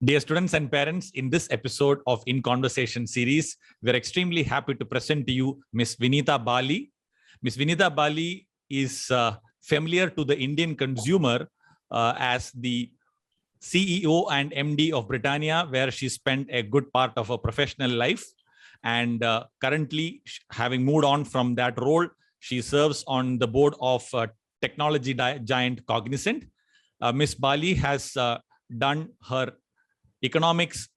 Dear students and parents, in this episode of In Conversation series, we're extremely happy to present to you Ms Vinita Bali. Ms Vinita Bali is familiar to the Indian consumer as the CEO and MD of Britannia, where she spent a good part of her professional life. And currently, having moved on from that role, she serves on the board of technology giant Cognizant. Ms Bali has done her economics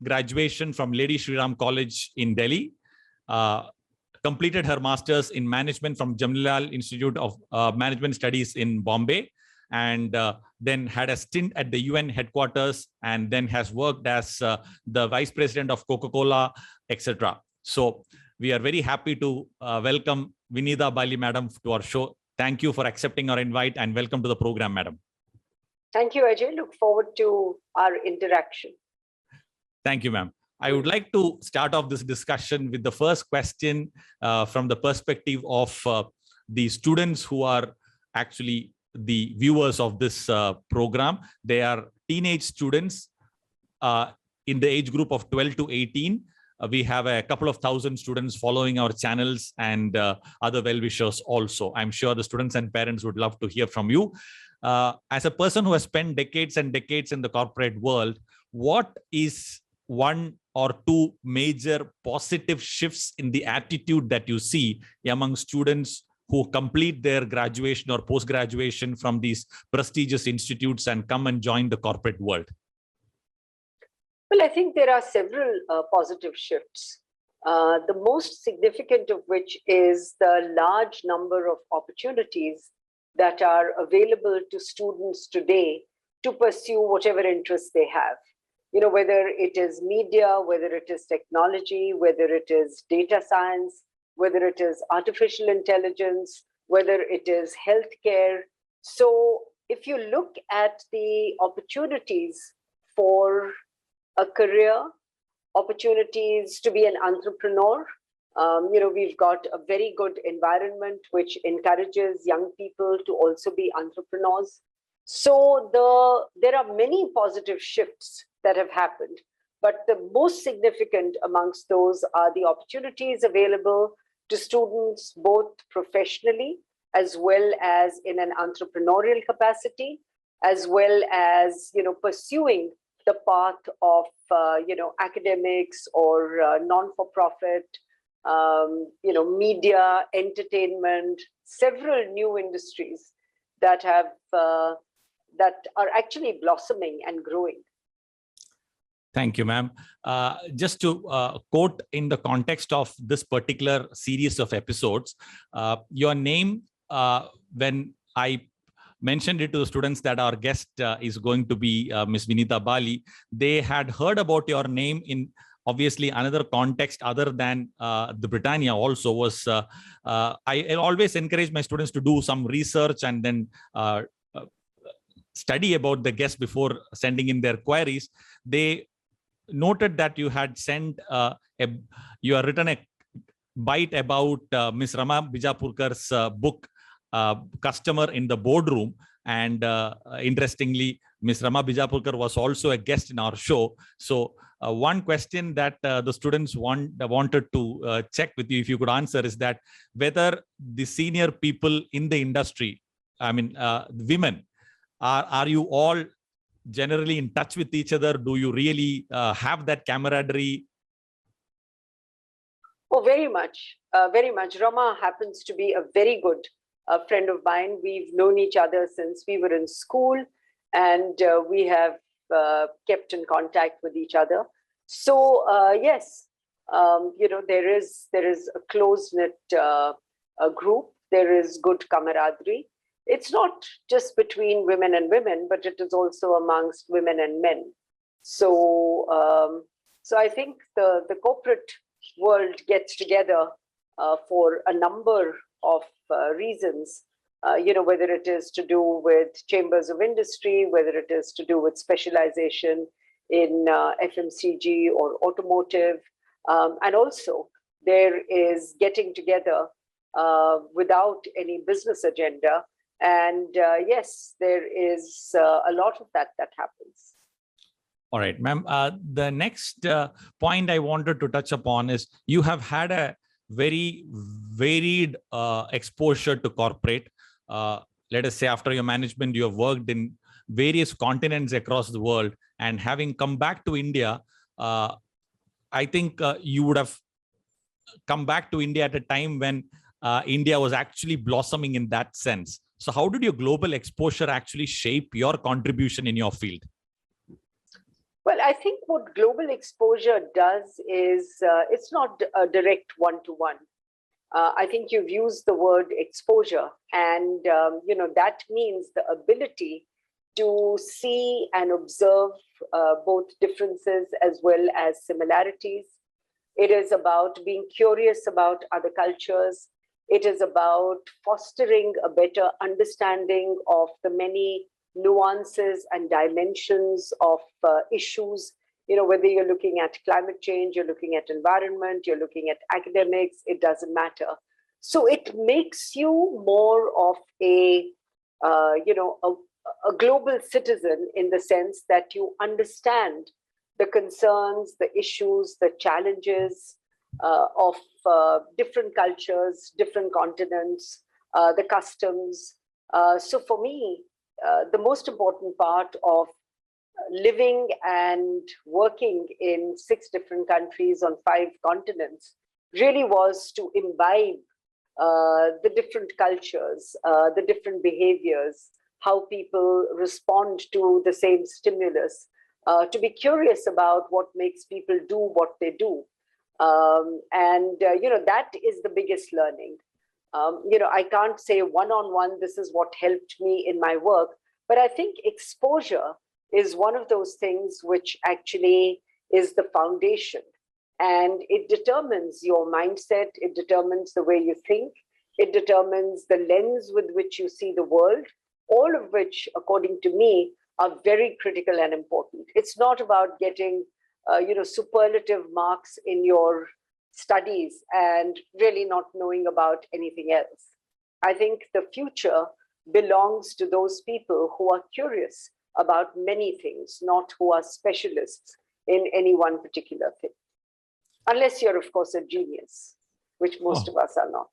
graduation from Lady Shri Ram College in Delhi, completed her master's in management from Jamnalal Institute of Management Studies in Bombay, and then had a stint at the UN headquarters, and then has worked as the vice president of Coca-Cola, etc. So we are very happy to welcome Vinita Bali, madam, to our show. Thank you for accepting our invite, and welcome to the program, madam. Thank you, Ajay. Look forward to our interaction. Thank you, ma'am. I would like to start off this discussion with the first question from the perspective of the students who are actually the viewers of this program. They are teenage students in the age group of 12 to 18. We have a couple of thousand students following our channels and other well-wishers also. I'm sure the students and parents would love to hear from you. As a person who has spent decades and decades in the corporate world, what is one or two major positive shifts in the attitude that you see among students who complete their graduation or post-graduation from these prestigious institutes and come and join the corporate world? Well, I think there are several positive shifts, the most significant of which is the large number of opportunities that are available to students today to pursue whatever interests they have. You know, whether it is media, whether it is technology, whether it is data science, whether it is artificial intelligence, whether it is healthcare. So if you look at the opportunities for a career, opportunities to be an entrepreneur, we've got a very good environment which encourages young people to also be entrepreneurs. So there are many positive shifts that have happened, but the most significant amongst those are the opportunities available to students both professionally as well as in an entrepreneurial capacity, as well as pursuing the path of academics or non-for-profit, media, entertainment, several new industries that have that are actually blossoming and growing. Thank you, ma'am. Just to quote in the context of this particular series of episodes, your name, when I mentioned it to the students that our guest is going to be Ms Vinita Bali, they had heard about your name in obviously another context other than the Britannia also was, I always encourage my students to do some research and then study about the guest before sending in their queries. They noted that you had sent you have written a bite about Ms Rama Bijapurkar's book, Customer in the Boardroom, and interestingly, Ms Rama Bijapurkar was also a guest in our show. So one question that the students wanted to check with you, if you could answer, is that whether the senior people in the industry, I mean women, are you all generally in touch with each other? Do you really have that camaraderie? Oh, very much, very much. Rama happens to be a very good friend of mine. We've known each other since we were in school, and we have kept in contact with each other. So yes, there is a close-knit group. There is good camaraderie. It's not just between women and women, but it is also amongst women and men. So so I think the corporate world gets together for a number of reasons, whether it is to do with chambers of industry, whether it is to do with specialization in FMCG or automotive, and also there is getting together without any business agenda. And yes, there is a lot of that happens. All right, ma'am. The next point I wanted to touch upon is you have had a very varied exposure to corporate. Let us say after your management, you have worked in various continents across the world, and having come back to India, I think you would have come back to India at a time when India was actually blossoming in that sense. So how did your global exposure actually shape your contribution in your field? Well, I think what global exposure does is it's not a direct one-to-one. I think you've used the word exposure, and that means the ability to see and observe both differences as well as similarities. It is about being curious about other cultures. It is about fostering a better understanding of the many nuances and dimensions of issues. Whether you're looking at climate change, you're looking at environment, you're looking at academics, it doesn't matter. So it makes you more of a global citizen, in the sense that you understand the concerns, the issues, the challenges of different cultures, different continents, the customs. So for me, the most important part of living and working in 6 different countries on 5 continents really was to imbibe the different cultures, the different behaviors, how people respond to the same stimulus, to be curious about what makes people do what they do. That is the biggest learning. I can't say one-on-one, this is what helped me in my work, but I think exposure is one of those things which actually is the foundation, and it determines your mindset, it determines the way you think, it determines the lens with which you see the world, all of which, according to me, are very critical and important. It's not about getting superlative marks in your studies and really not knowing about anything else. I think the future belongs to those people who are curious about many things, not who are specialists in any one particular thing. Unless you're, of course, a genius, which most of us are not.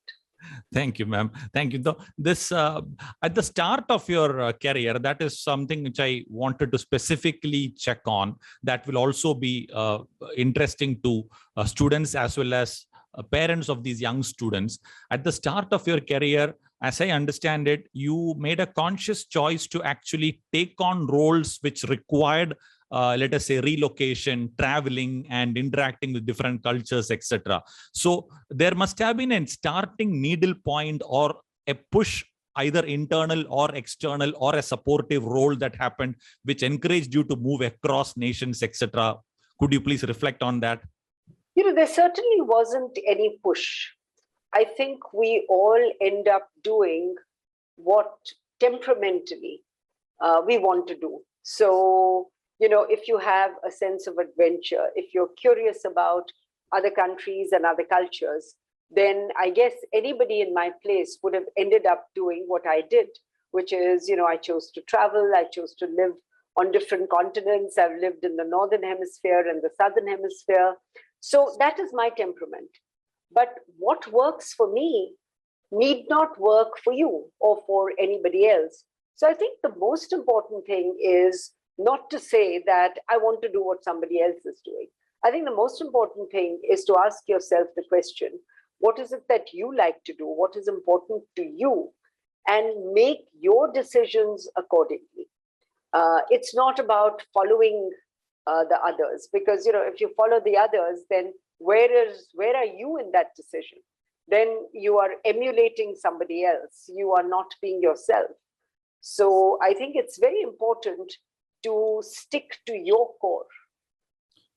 Thank you, ma'am. Thank you. This at the start of your career, that is something which I wanted to specifically check on. That will also be interesting to students as well as parents of these young students. At the start of your career, as I understand it, you made a conscious choice to actually take on roles which required let us say relocation, traveling, and interacting with different cultures, etc. So there must have been a starting needle point or a push, either internal or external, or a supportive role that happened, which encouraged you to move across nations, etc. Could you please reflect on that? There certainly wasn't any push. I think we all end up doing what temperamentally we want to do. So, if you have a sense of adventure, if you're curious about other countries and other cultures, then I guess anybody in my place would have ended up doing what I did, which is, I chose to travel, I chose to live on different continents. I've lived in the Northern Hemisphere and the Southern Hemisphere. So that is my temperament. But what works for me need not work for you or for anybody else. So I think the most important thing is not to say that I want to do what somebody else is doing. I think the most important thing is to ask yourself the question, what is it that you like to do? What is important to you? And make your decisions accordingly. It's not about following the others, because if you follow the others, then where are you in that decision? Then you are emulating somebody else. You are not being yourself. So I think it's very important to stick to your core.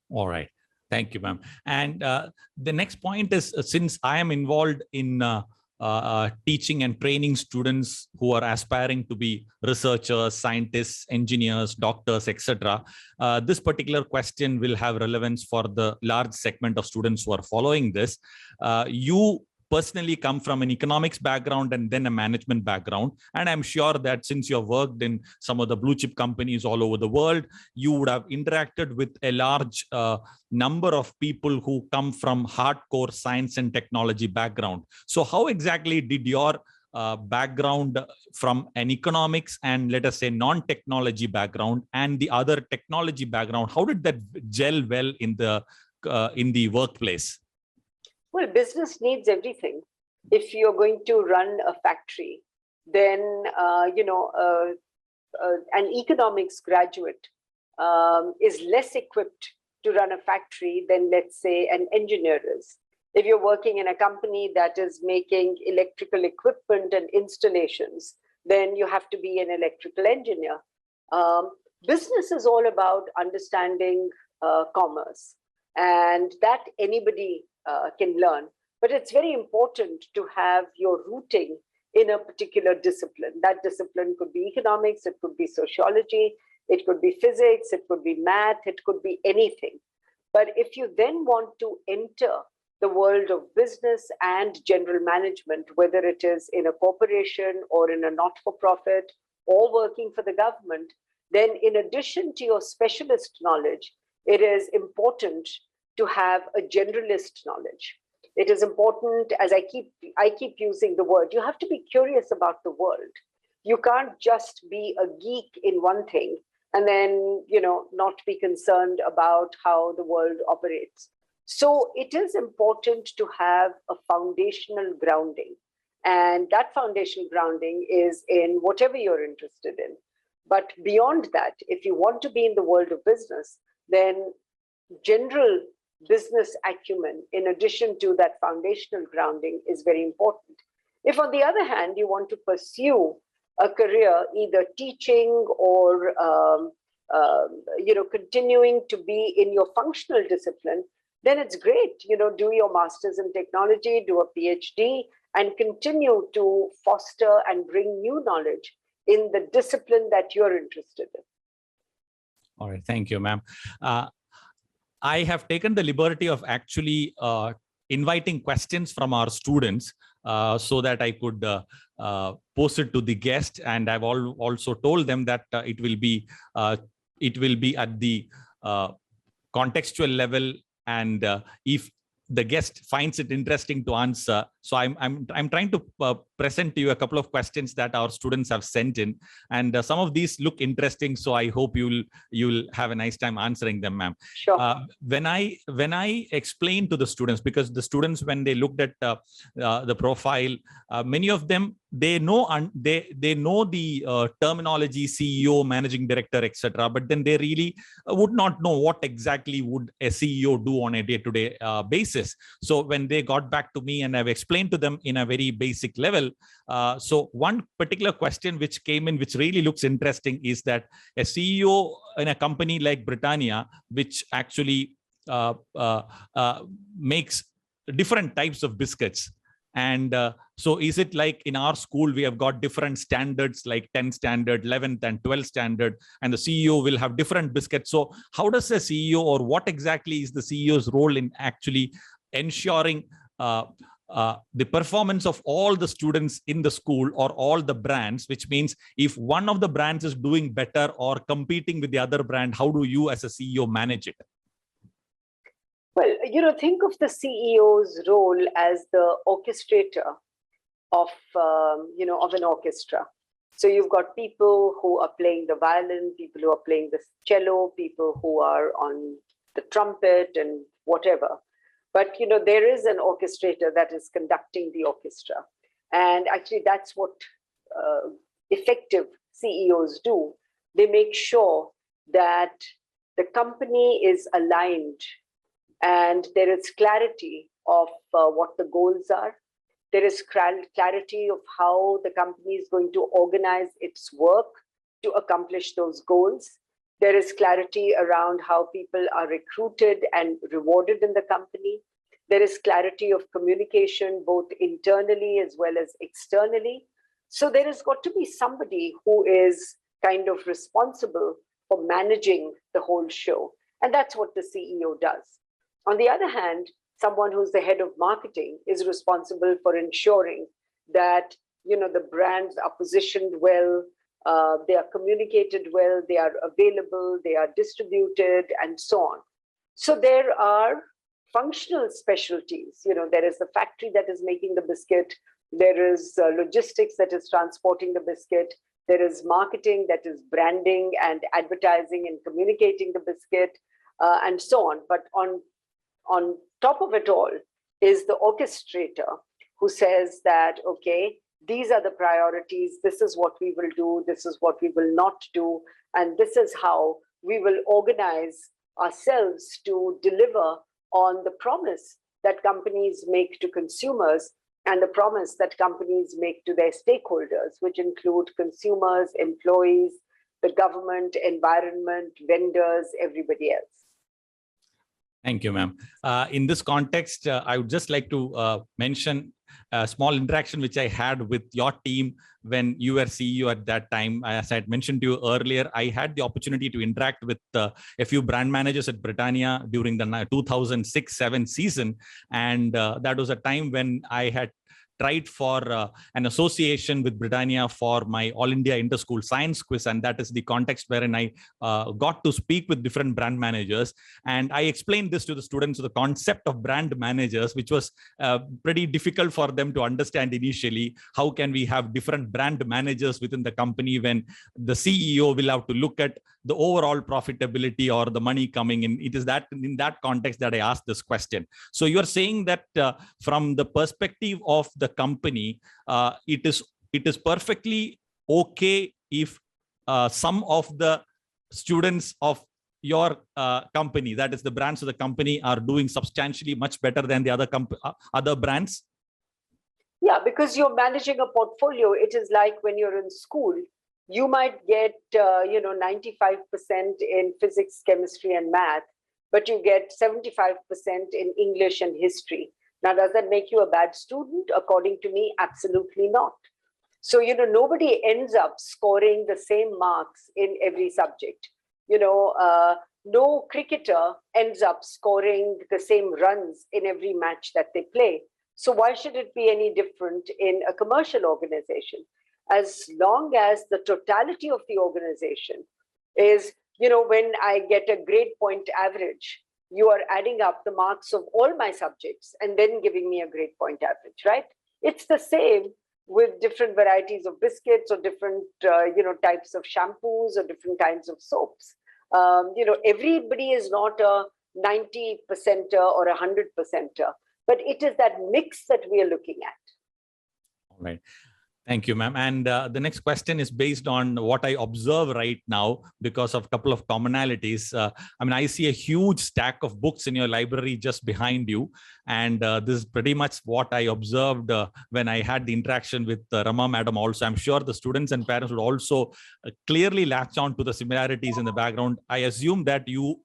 All right. Thank you, ma'am. And the next point is, since I am involved in teaching and training students who are aspiring to be researchers, scientists, engineers, doctors, etc., this particular question will have relevance for the large segment of students who are following this. You personally come from an economics background and then a management background. And I'm sure that since you've worked in some of the blue chip companies all over the world, you would have interacted with a large number of people who come from hardcore science and technology background. So how exactly did your background from an economics and, let us say, non-technology background and the other technology background, how did that gel well in the workplace? Well, business needs everything. If you're going to run a factory, then an economics graduate is less equipped to run a factory than, let's say, an engineer is. If you're working in a company that is making electrical equipment and installations, then you have to be an electrical engineer. Business is all about understanding commerce, and that anybody can learn. But it's very important to have your rooting in a particular discipline. That discipline could be economics, it could be sociology, it could be physics, it could be math, it could be anything. But if you then want to enter the world of business and general management, whether it is in a corporation or in a not-for-profit or working for the government, then in addition to your specialist knowledge, it is important to have a generalist knowledge. It is important, as I keep using the word, you have to be curious about the world. You can't just be a geek in one thing and then, not be concerned about how the world operates. So it is important to have a foundational grounding. And that foundational grounding is in whatever you're interested in. But beyond that, if you want to be in the world of business, then general business acumen, in addition to that foundational grounding, is very important. If, on the other hand, you want to pursue a career, either teaching or continuing to be in your functional discipline, then it's great. Do your master's in technology, do a PhD, and continue to foster and bring new knowledge in the discipline that you're interested in. All right, thank you, ma'am. I have taken the liberty of actually inviting questions from our students so that I could post it to the guest, and I've also told them that it will be at the contextual level, and if the guest finds it interesting to answer. So I'm trying to present to you a couple of questions that our students have sent in, and some of these look interesting. So I hope you'll have a nice time answering them, ma'am. Sure. When I explain to the students, because the students, when they looked at the profile, many of them, they know the terminology, CEO, managing director, etc. But then they really would not know what exactly would a CEO do on a day-to-day basis. So when they got back to me and I've explained to them in a very basic level, so one particular question which came in, which really looks interesting, is that a CEO in a company like Britannia, which actually makes different types of biscuits. And so is it like in our school, we have got different standards, like 10 standard, 11th and 12th standard, and the CEO will have different biscuits. So how does a CEO, or what exactly is the CEO's role in actually ensuring the performance of all the students in the school or all the brands, which means if one of the brands is doing better or competing with the other brand, how do you as a CEO manage it? Well, think of the CEO's role as the orchestrator of an orchestra. So you've got people who are playing the violin, people who are playing the cello, people who are on the trumpet and whatever. But, there is an orchestrator that is conducting the orchestra. And actually, that's what effective CEOs do. They make sure that the company is aligned and there is clarity of what the goals are. There is clarity of how the company is going to organize its work to accomplish those goals. There is clarity around how people are recruited and rewarded in the company. There is clarity of communication, both internally as well as externally. So there has got to be somebody who is kind of responsible for managing the whole show. And that's what the CEO does. On the other hand, someone who's the head of marketing is responsible for ensuring that, the brands are positioned well, they are communicated well, they are available, they are distributed, and so on. So there are functional specialties. There is the factory that is making the biscuit. There is logistics that is transporting the biscuit. There is marketing that is branding and advertising and communicating the biscuit, and so on. But on top of it all is the orchestrator who says that, okay, these are the priorities, this is what we will do, this is what we will not do, and this is how we will organize ourselves to deliver on the promise that companies make to consumers and the promise that companies make to their stakeholders, which include consumers, employees, the government, environment, vendors, everybody else. Thank you, ma'am. In this context, I would just like to mention a small interaction which I had with your team when you were CEO at that time. As I had mentioned to you earlier, I had the opportunity to interact with a few brand managers at Britannia during the 2006-07 season. And that was a time when I had tried for an association with Britannia for my All India Inter-School Science Quiz, and that is the context wherein I got to speak with different brand managers. And I explained this to the students, the concept of brand managers, which was pretty difficult for them to understand initially. How can we have different brand managers within the company when the CEO will have to look at the overall profitability or the money coming in? It is that in that context that I asked this question. So you're saying that from the perspective of the company, it is perfectly okay if some of the students of your company, that is the brands of the company, are doing substantially much better than the other brands? Yeah, because you're managing a portfolio. It is like when you're in school, you might get 95% in physics, chemistry, and math, but you get 75% in English and history. Now, does that make you a bad student? According to me, absolutely not. So, nobody ends up scoring the same marks in every subject. No cricketer ends up scoring the same runs in every match that they play. So why should it be any different in a commercial organization? As long as the totality of the organization is, when I get a grade point average, you are adding up the marks of all my subjects and then giving me a grade point average, right? It's the same with different varieties of biscuits or different, types of shampoos or different kinds of soaps. Everybody is not a 90 percenter or 100 percenter, but it is that mix that we are looking at. All right. Thank you, ma'am. And the next question is based on what I observe right now because of a couple of commonalities. I see a huge stack of books in your library just behind you. And this is pretty much what I observed when I had the interaction with Rama madam also. I'm sure the students and parents would also clearly latch on to the similarities in the background. I assume that you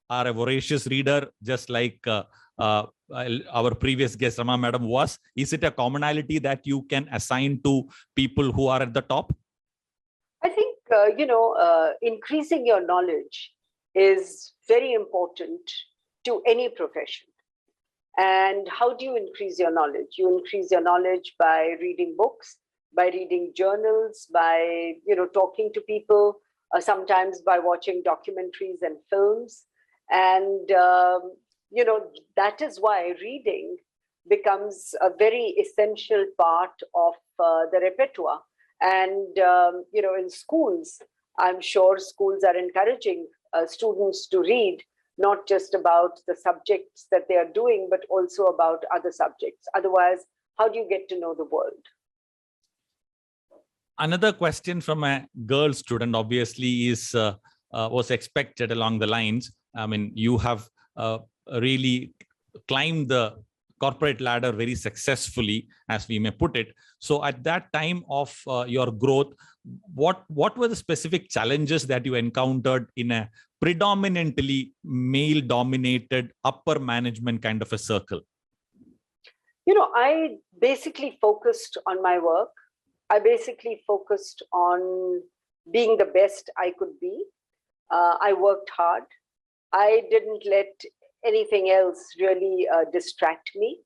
are a voracious reader, just like our previous guest Rama madam was. Is it a commonality that you can assign to people who are at the top? I think increasing your knowledge is very important to any profession. And how do you increase your knowledge? You increase your knowledge by reading books, by reading journals, by talking to people, sometimes by watching documentaries and films. And that is why reading becomes a very essential part of the repertoire. And, in schools, I'm sure schools are encouraging students to read, not just about the subjects that they are doing, but also about other subjects. Otherwise, how do you get to know the world? Another question from a girl student, obviously, is was expected along the lines. You have really climbed the corporate ladder very successfully, as we may put it. So at that time of your growth, what were the specific challenges that you encountered in a predominantly male-dominated upper management kind of a circle? I basically focused on my work. I basically focused on being the best I could be. I worked hard. I didn't let anything else really distract me.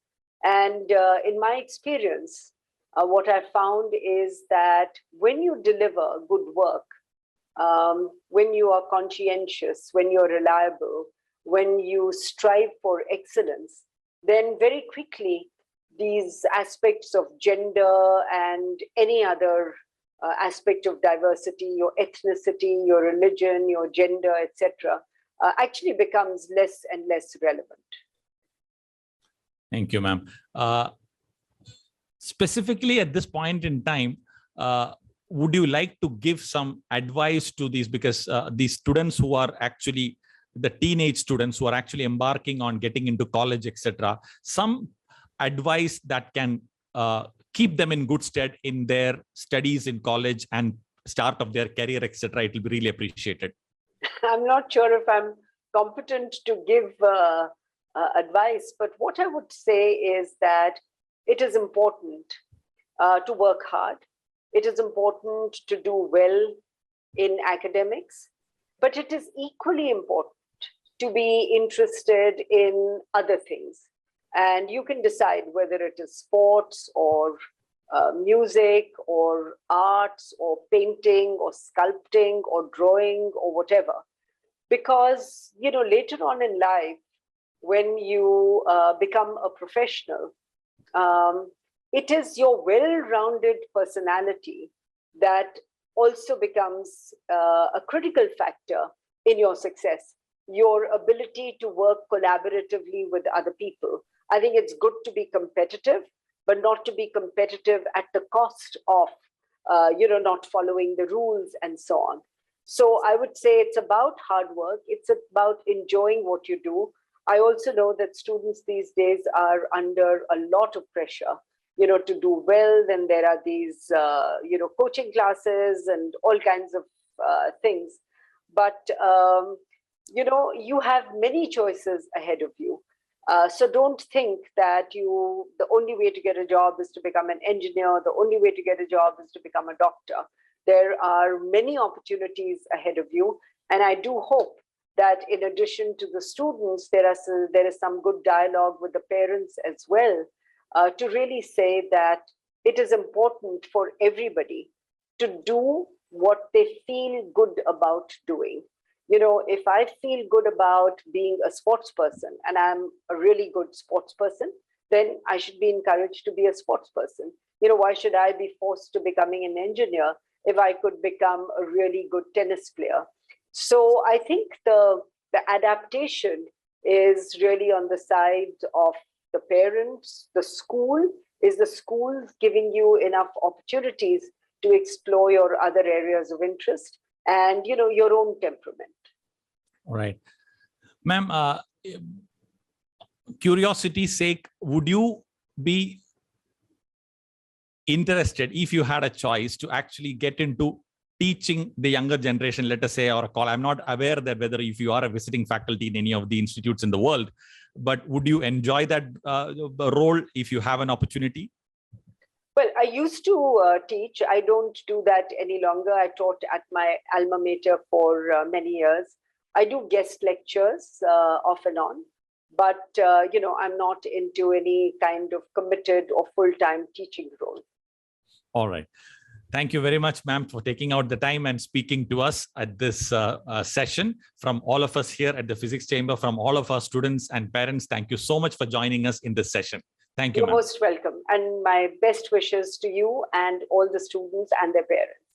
And in my experience, what I found is that when you deliver good work, when you are conscientious, when you're reliable, when you strive for excellence, then very quickly these aspects of gender and any other aspect of diversity, your ethnicity, your religion, your gender, etc., actually becomes less and less relevant. Thank you, ma'am. Specifically at this point in time, would you like to give some advice to these? Because these students who are actually the teenage students who are actually embarking on getting into college, etc., some advice that can keep them in good stead in their studies in college and start of their career, etc., it will be really appreciated. I'm not sure if I'm competent to give advice, but what I would say is that it is important to work hard. It is important to do well in academics, but it is equally important to be interested in other things. And you can decide whether it is sports or music or arts or painting or sculpting or drawing or whatever. Because, you know, later on in life, when you become a professional, it is your well-rounded personality that also becomes a critical factor in your success. Your ability to work collaboratively with other people. I think it's good to be competitive, but not to be competitive at the cost of, not following the rules and so on. So I would say it's about hard work. It's about enjoying what you do. I also know that students these days are under a lot of pressure, to do well. Then there are these, coaching classes and all kinds of things. But, you have many choices ahead of you. So don't think that the only way to get a job is to become an engineer. The only way to get a job is to become a doctor. There are many opportunities ahead of you. And I do hope that in addition to the students, there is some good dialogue with the parents as well, to really say that it is important for everybody to do what they feel good about doing. If I feel good about being a sports person and I'm a really good sports person, then I should be encouraged to be a sports person. Why should I be forced to becoming an engineer if I could become a really good tennis player? So I think the adaptation is really on the side of the parents. The school giving you enough opportunities to explore your other areas of interest and your own temperament. All right, ma'am. Curiosity's sake, would you be interested, if you had a choice, to actually get into teaching the younger generation, let us say, or a call? I'm not aware that whether if you are a visiting faculty in any of the institutes in the world, but would you enjoy that role if you have an opportunity? Well, I used to teach. I don't do that any longer. I taught at my alma mater for many years. I do guest lectures off and on, but I'm not into any kind of committed or full-time teaching role. All right. Thank you very much, ma'am, for taking out the time and speaking to us at this session. From all of us here at the Physics Chamber, from all of our students and parents, thank you so much for joining us in this session. Thank you, You're most welcome. And my best wishes to you and all the students and their parents.